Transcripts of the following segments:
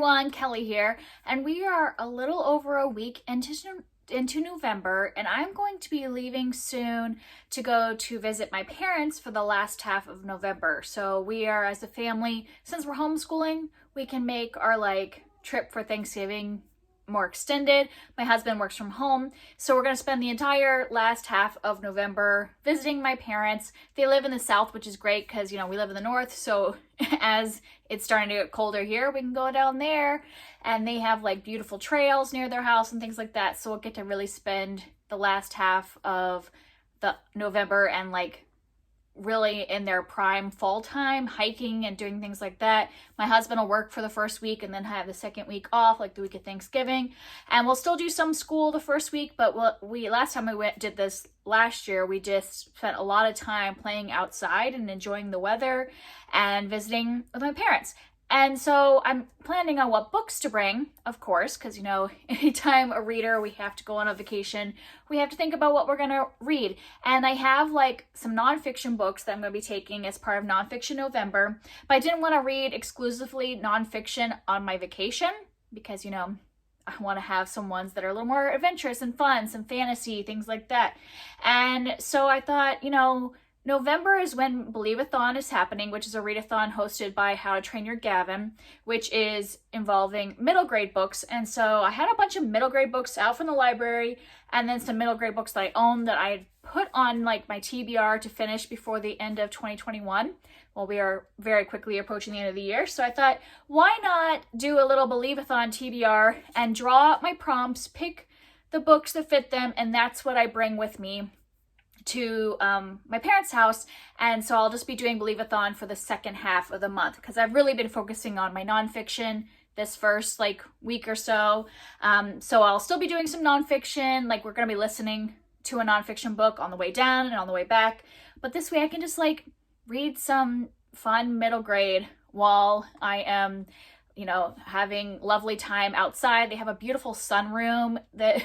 everyone, Kelly here, and we are a little over a week into November, and I'm going to be leaving soon to go to visit my parents for the last half of November. So we are, as a family, since we're homeschooling, we can make our trip for Thanksgiving more extended. My husband works from home, so we're going to spend the entire last half of November visiting my parents. They live in the south, which is great because, we live in the north, so as it's starting to get colder here, we can go down there, and they have beautiful trails near their house and things like that, so we'll get to really spend the last half of the November and really in their prime fall time, hiking and doing things like that. My husband will work for the first week and then have the second week off, the week of Thanksgiving. And we'll still do some school the first week, but last time we did this last year, we just spent a lot of time playing outside and enjoying the weather and visiting with my parents. And so I'm planning on what books to bring, of course, because, anytime a reader, we have to go on a vacation, we have to think about what we're going to read. And I have some nonfiction books that I'm going to be taking as part of Nonfiction November, but I didn't want to read exclusively nonfiction on my vacation because, I want to have some ones that are a little more adventurous and fun, some fantasy, things like that. And so I thought, November is when Believathon is happening, which is a readathon hosted by How to Train Your Gavin, which is involving middle grade books. And so I had a bunch of middle grade books out from the library, and then some middle grade books that I own that I had put on my TBR to finish before the end of 2021. Well, we are very quickly approaching the end of the year. So I thought, why not do a little Believathon TBR and draw up my prompts, pick the books that fit them, and that's what I bring with me to my parents' house. And so I'll just be doing Believathon for the second half of the month because I've really been focusing on my nonfiction this first week or so. So I'll still be doing some nonfiction, we're going to be listening to a nonfiction book on the way down and on the way back. But this way I can just read some fun middle grade while I am having lovely time outside. They have a beautiful sunroom that,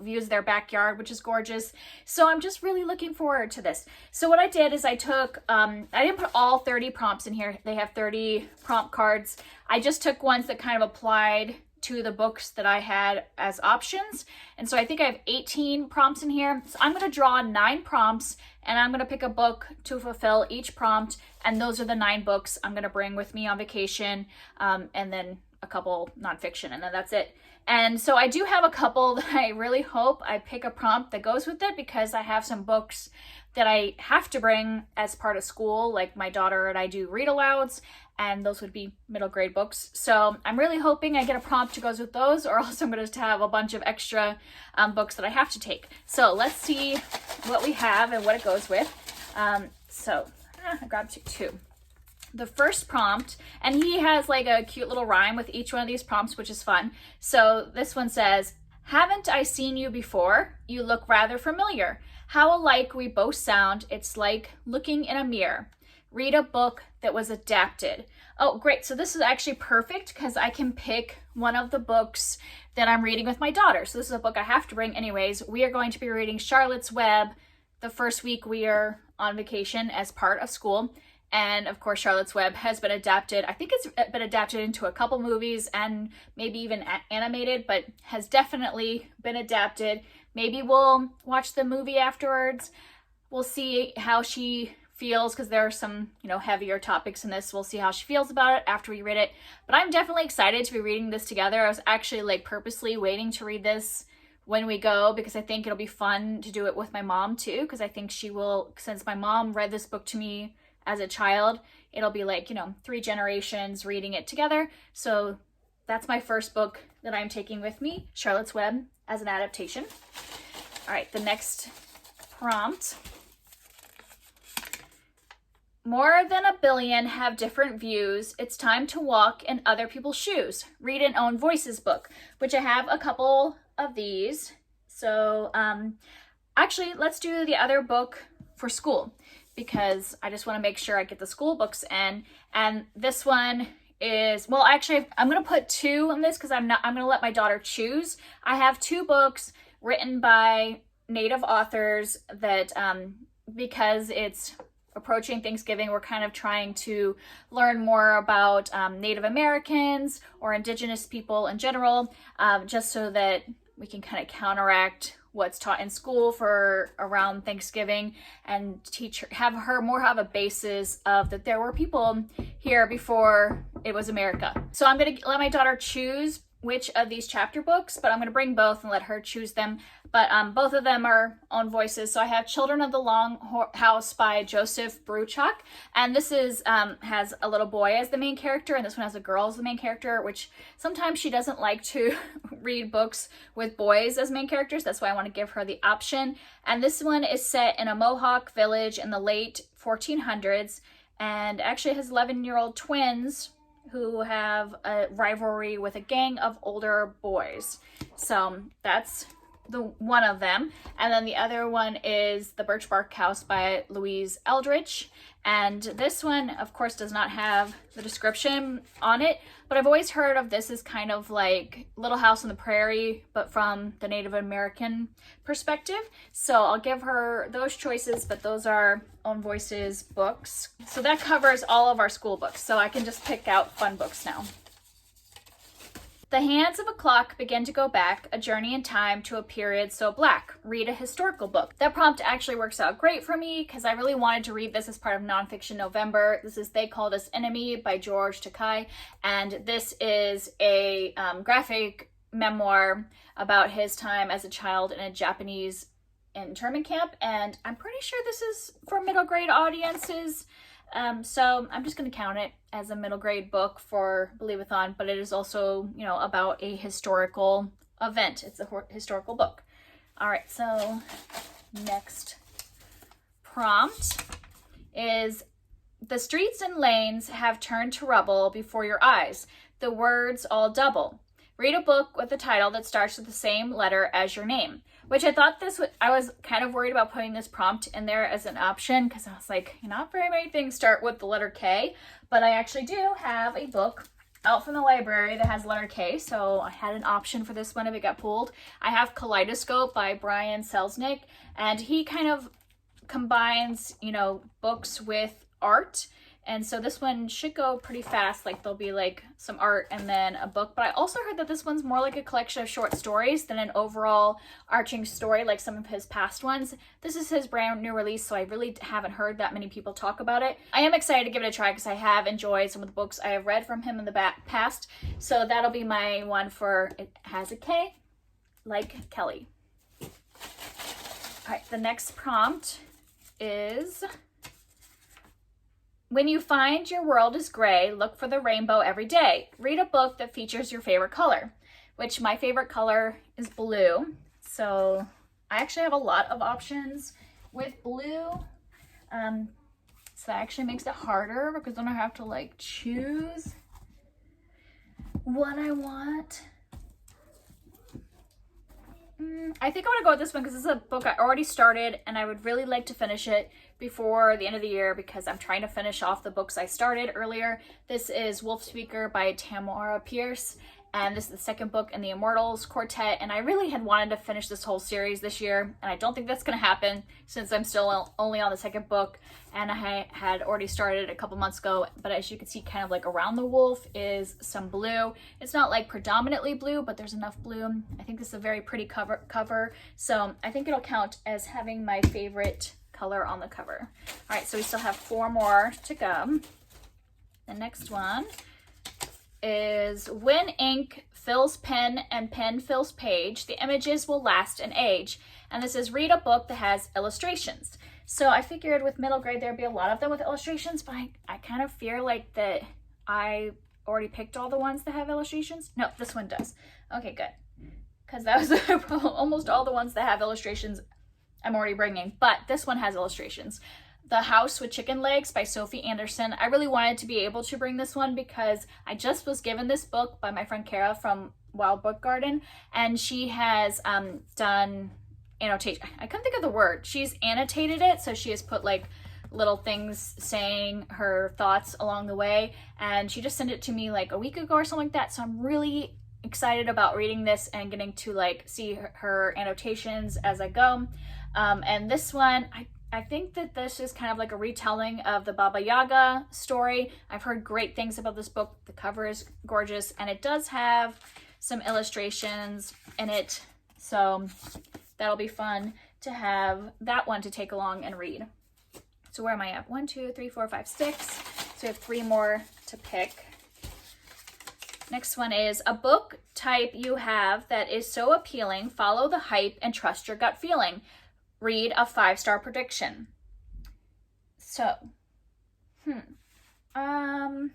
views their backyard, which is gorgeous. So I'm just really looking forward to this. So what I did is I took, I didn't put all 30 prompts in here. They have 30 prompt cards. I just took ones that kind of applied to the books that I had as options. And so I think I have 18 prompts in here. So I'm going to draw 9 prompts and I'm going to pick a book to fulfill each prompt. And those are the 9 books I'm going to bring with me on vacation. And then a couple nonfiction, and then that's it. And so I do have a couple that I really hope I pick a prompt that goes with it because I have some books that I have to bring as part of school. My daughter and I do read alouds, and those would be middle grade books. So I'm really hoping I get a prompt that goes with those, or else I'm going to have a bunch of extra books that I have to take. So let's see what we have and what it goes with. I grabbed 2. The first prompt, and he has a cute little rhyme with each one of these prompts, which is fun. So this one says, "Haven't I seen you before? You look rather familiar. How alike we both sound. It's like looking in a mirror. Read a book that was adapted." Oh, great. So this is actually perfect because I can pick one of the books that I'm reading with my daughter. So this is a book I have to bring anyways. We are going to be reading Charlotte's Web the first week we are on vacation as part of school. And of course, Charlotte's Web has been adapted. I think it's been adapted into a couple movies and maybe even animated, but has definitely been adapted. Maybe we'll watch the movie afterwards. We'll see how she feels because there are some, heavier topics in this. We'll see how she feels about it after we read it. But I'm definitely excited to be reading this together. I was actually purposely waiting to read this when we go because I think it'll be fun to do it with my mom too, because I think she will, since my mom read this book to me as a child, it'll be 3 generations reading it together. So that's my first book that I'm taking with me, Charlotte's Web as an adaptation. All right, the next prompt. More than a billion have different views. It's time to walk in other people's shoes. Read an own voices book, which I have a couple of these. So actually, let's do the other book for school, because I just want to make sure I get the school books in. And this one is, well, actually, I'm going to put 2 on this because I'm going to let my daughter choose. I have 2 books written by Native authors that, because it's approaching Thanksgiving, we're kind of trying to learn more about Native Americans or Indigenous people in general, just so that we can kind of counteract what's taught in school for around Thanksgiving, and have a basis of that there were people here before it was America. So I'm gonna let my daughter choose which of these chapter books, but I'm gonna bring both and let her choose them. But both of them are own voices. So I have Children of the Long House by Joseph Bruchak, and this is has a little boy as the main character, and this one has a girl as the main character, which sometimes she doesn't like to read books with boys as main characters. That's why I want to give her the option. And this one is set in a Mohawk village in the late 1400s, and actually has 11-year-old twins who have a rivalry with a gang of older boys. So that's the one of them. And then the other one is The Birch Bark House by Louise Eldridge. And this one, of course, does not have the description on it, but I've always heard of this as kind of like Little House on the Prairie, but from the Native American perspective. So I'll give her those choices, but those are own voices books. So that covers all of our school books. So I can just pick out fun books now. The hands of a clock begin to go back, a journey in time to a period so black. Read a historical book. That prompt actually works out great for me because I really wanted to read this as part of Nonfiction November. This is They Called Us Enemy by George Takai, and this is a graphic memoir about his time as a child in a Japanese internment camp, and I'm pretty sure this is for middle grade audiences. So I'm just going to count it as a middle grade book for Believathon, but it is also, you know, about a historical event. It's a historical book. All right, so next prompt is: the streets and lanes have turned to rubble before your eyes. The words all double. Read a book with a title that starts with the same letter as your name. Which I thought I was kind of worried about putting this prompt in there as an option because I was like, not very many things start with the letter K, but I actually do have a book out from the library that has letter K, so I had an option for this one if it got pulled. I have Kaleidoscope by Brian Selznick, and he kind of combines, you know, books with art. And so this one should go pretty fast. Like there'll be like some art and then a book. But I also heard that this one's more like a collection of short stories than an overall arching story like some of his past ones. This is his brand new release, so I really haven't heard that many people talk about it. I am excited to give it a try because I have enjoyed some of the books I have read from him in the past. So that'll be my one for It Has a K, like Kelly. All right, the next prompt is: when you find your world is gray, look for the rainbow every day. Read a book that features your favorite color, which my favorite color is blue. So I actually have a lot of options with blue. So that actually makes it harder because then I have to like choose what I want. I think I'm gonna go with this one because this is a book I already started and I would really like to finish it before the end of the year because I'm trying to finish off the books I started earlier. This is Wolf Speaker by Tamara Pierce, and this is the second book in the Immortals Quartet, and I really had wanted to finish this whole series this year, and I don't think that's going to happen since I'm still only on the second book, and I had already started a couple months ago. But as you can see, kind of like around the wolf is some blue. It's not like predominantly blue, but there's enough blue. I think this is a very pretty cover, so I think it'll count as having my favorite color on the cover. All right, so we still have 4 more to go. The next one is: when ink fills pen and pen fills page, the images will last an age. And this is: read a book that has illustrations. So I figured with middle grade there'd be a lot of them with illustrations, but I kind of fear like that I already picked all the ones that have illustrations. No, this one does. Okay, good. Because that was almost all the ones that have illustrations I'm already bringing, but this one has illustrations. The House with Chicken Legs by Sophie Anderson. I really wanted to be able to bring this one because I just was given this book by my friend Kara from Wild Book Garden, and she has done annotation. I couldn't think of the word. She's annotated it, so she has put like little things saying her thoughts along the way, and she just sent it to me like a week ago or something like that. So I'm really excited about reading this and getting to like see her annotations as I go. And this one, I think that this is kind of like a retelling of the Baba Yaga story. I've heard great things about this book. The cover is gorgeous, and it does have some illustrations in it. So that'll be fun to have that one to take along and read. So where am I at? 1, 2, 3, 4, 5, 6. So we have 3 more to pick. Next one is a book type you have that is so appealing, follow the hype and trust your gut feeling. Read a 5-star prediction. So, trying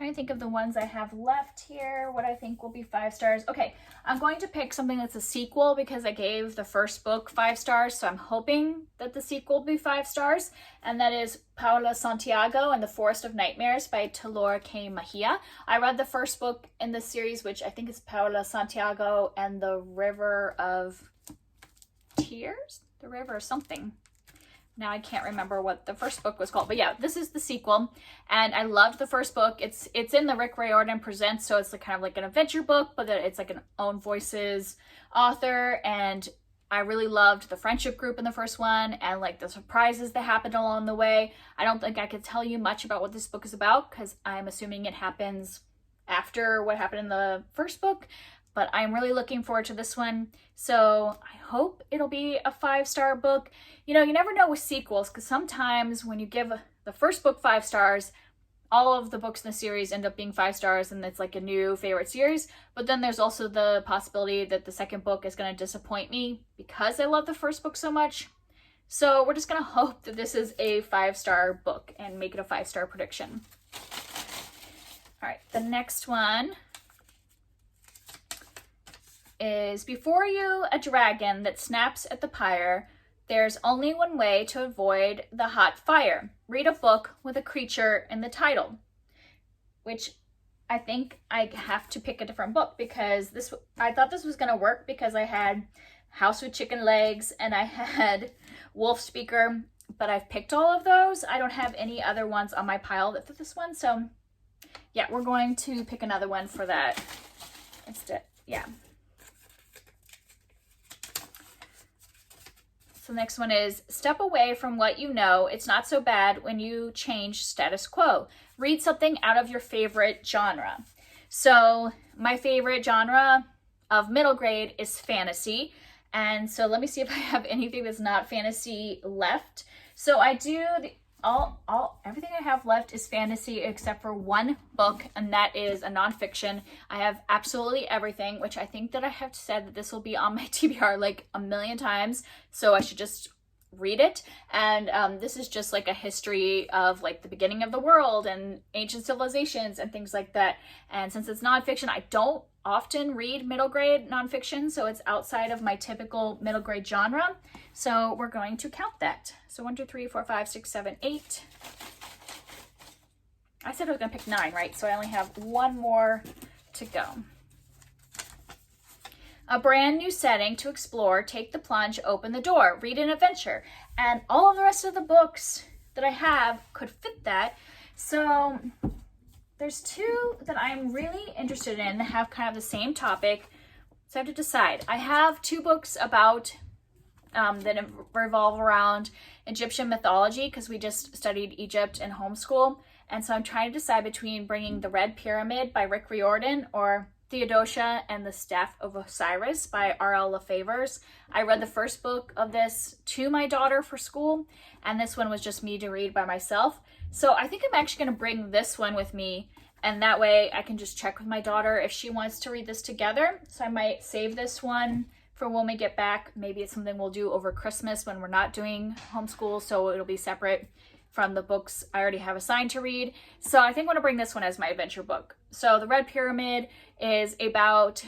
to think of the ones I have left here, what I think will be 5 stars. Okay, I'm going to pick something that's a sequel because I gave the first book 5 stars, so I'm hoping that the sequel will be 5 stars, and that is Paola, Santiago and the Forest of Nightmares by Talor K. Mahia. I read the first book in this series, which I think is Paola, Santiago and the River of Tears? The River or something. Now I can't remember what the first book was called, but yeah, this is the sequel, and I loved the first book. It's in the Rick Riordan Presents, so it's like kind of like an adventure book, but it's like an own voices author, and I really loved the friendship group in the first one, and like the surprises that happened along the way. I don't think I could tell you much about what this book is about, because I'm assuming it happens after what happened in the first book, but I'm really looking forward to this one. So I hope it'll be a 5-star book. You know, you never know with sequels, because sometimes when you give the first book 5 stars, all of the books in the series end up being 5 stars and it's like a new favorite series. But then there's also the possibility that the second book is going to disappoint me because I love the first book so much. So we're just going to hope that this is a 5-star book and make it a 5-star prediction. All right, the next one is before you a dragon that snaps at the pyre, there's only one way to avoid the hot fire. Read a book with a creature in the title. Which I think I have to pick a different book because I thought this was going to work because I had House with Chicken Legs and I had Wolf Speaker, but I've picked all of those. I don't have any other ones on my pile that fit this one. So yeah, we're going to pick another one for that instead. Yeah. So the next one is step away from what you know. It's not so bad when you change status quo. Read something out of your favorite genre. So my favorite genre of middle grade is fantasy. And so let me see if I have anything that's not fantasy left. So I do everything I have left is fantasy except for one book, and that is a nonfiction. I have absolutely everything, which I think that I have said that this will be on my TBR like a million times, so I should just read it. And this is just like a history of like the beginning of the world and ancient civilizations and things like that. And since it's nonfiction, I don't often read middle grade nonfiction, so it's outside of my typical middle grade genre. So we're going to count that. So 1, 2, 3, 4, 5, 6, 7, 8. I said I was gonna pick 9, right? So I only have one more to go. A brand new setting to explore, take the plunge, open the door, read an adventure. And all of the rest of the books that I have could fit that. So there's 2 that I'm really interested in that have kind of the same topic. So I have to decide. I have 2 books about that revolve around Egyptian mythology because we just studied Egypt in homeschool. And so I'm trying to decide between bringing The Red Pyramid by Rick Riordan or Theodosia and the Staff of Osiris by R.L. Lefevre's. I read the first book of this to my daughter for school, and this one was just me to read by myself. So I think I'm actually going to bring this one with me, and that way I can just check with my daughter if she wants to read this together. So I might save this one for when we get back. Maybe it's something we'll do over Christmas when we're not doing homeschool, so it'll be separate from the books I already have assigned to read. So I think I'm going to bring this one as my adventure book. So The Red Pyramid is about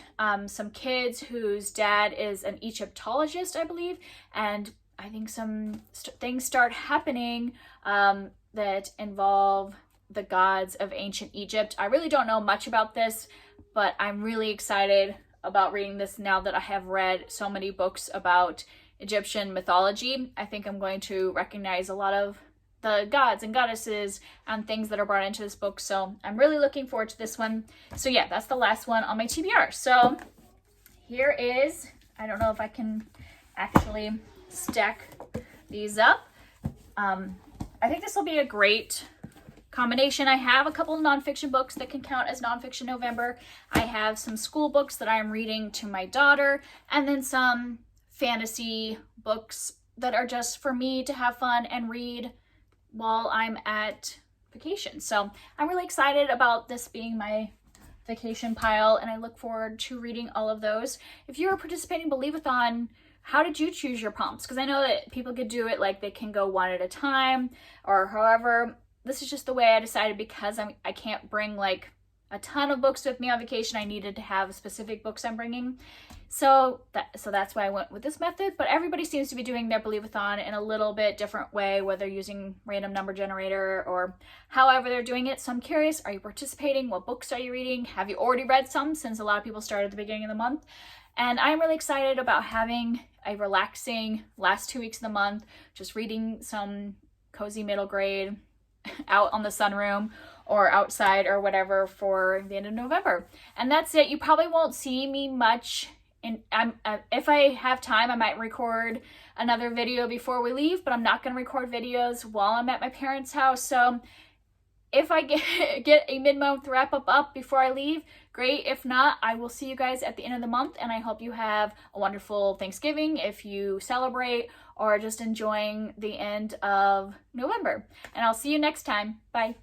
some kids whose dad is an Egyptologist, I believe, and I think some things start happening that involve the gods of ancient Egypt. I really don't know much about this, but I'm really excited about reading this now that I have read so many books about Egyptian mythology. I think I'm going to recognize a lot of the gods and goddesses and things that are brought into this book. So I'm really looking forward to this one. So yeah, that's the last one on my TBR. So here is, I don't know if I can actually stack these up. I think this will be a great combination. I have a couple of nonfiction books that can count as nonfiction November. I have some school books that I'm reading to my daughter, and then some fantasy books that are just for me to have fun and read while I'm at vacation. So I'm really excited about this being my vacation pile, and I look forward to reading all of those. If you are participating in Believathon, how did you choose your prompts? Because I know that people could do it like they can go one at a time or however. This is just the way I decided, because I can't bring like a ton of books with me on vacation. I needed to have specific books I'm bringing. So that's why I went with this method. But everybody seems to be doing their Believathon in a little bit different way, whether using random number generator or however they're doing it. So I'm curious, are you participating? What books are you reading? Have you already read some, since a lot of people started at the beginning of the month? And I'm really excited about having a relaxing last 2 weeks of the month, just reading some cozy middle grade out on the sunroom or outside or whatever for the end of November. And that's it. You probably won't see me much. And if I have time, I might record another video before we leave, but I'm not going to record videos while I'm at my parents' house. So if I get a mid-month wrap up before I leave, great. If not, I will see you guys at the end of the month, and I hope you have a wonderful Thanksgiving if you celebrate, or just enjoying the end of November. And I'll see you next time. Bye.